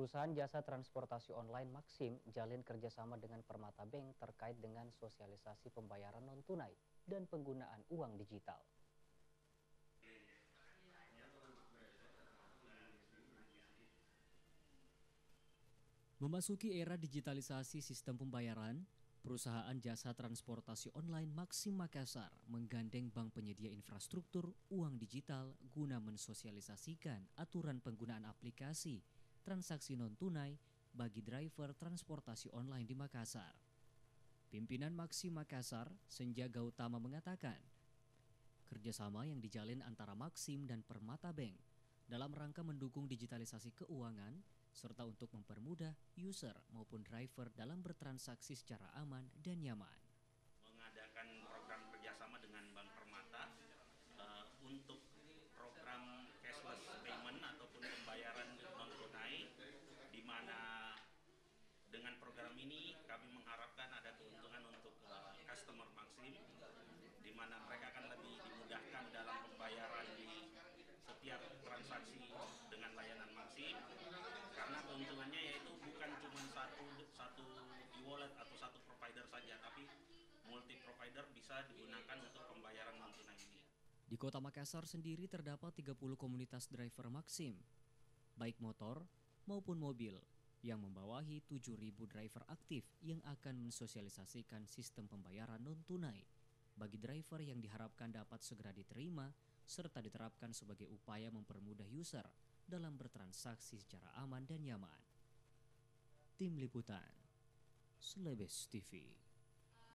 Perusahaan jasa transportasi online Maxim jalin kerjasama dengan Permata Bank terkait dengan sosialisasi pembayaran non-tunai dan penggunaan uang digital. Memasuki era digitalisasi sistem pembayaran, perusahaan jasa transportasi online Maxim Makassar menggandeng bank penyedia infrastruktur uang digital guna mensosialisasikan aturan penggunaan aplikasi transaksi non-tunai bagi driver transportasi online di Makassar. Pimpinan Maxim Makassar, Senja Gautama mengatakan, kerjasama yang dijalin antara Maxim dan Permata Bank dalam rangka mendukung digitalisasi keuangan serta untuk mempermudah user maupun driver dalam bertransaksi secara aman dan nyaman. Mengadakan program kerjasama dengan Bank Permata untuk program cashless payment ataupun pembayaran non tunai, di mana dengan program ini kami mengharapkan ada keuntungan untuk customer Maxim, di mana mereka akan lebih dimudahkan dalam pembayaran di setiap transaksi dengan layanan Maxim, karena keuntungannya yaitu bukan cuma satu e-wallet atau satu provider saja, tapi multi provider bisa digunakan untuk pembayaran non tunai ini. Di Kota Makassar sendiri terdapat 30 komunitas driver Maxim, baik motor maupun mobil, yang membawahi 7.000 driver aktif yang akan mensosialisasikan sistem pembayaran non-tunai bagi driver yang diharapkan dapat segera diterima serta diterapkan sebagai upaya mempermudah user dalam bertransaksi secara aman dan nyaman. Tim Liputan, Celebes TV.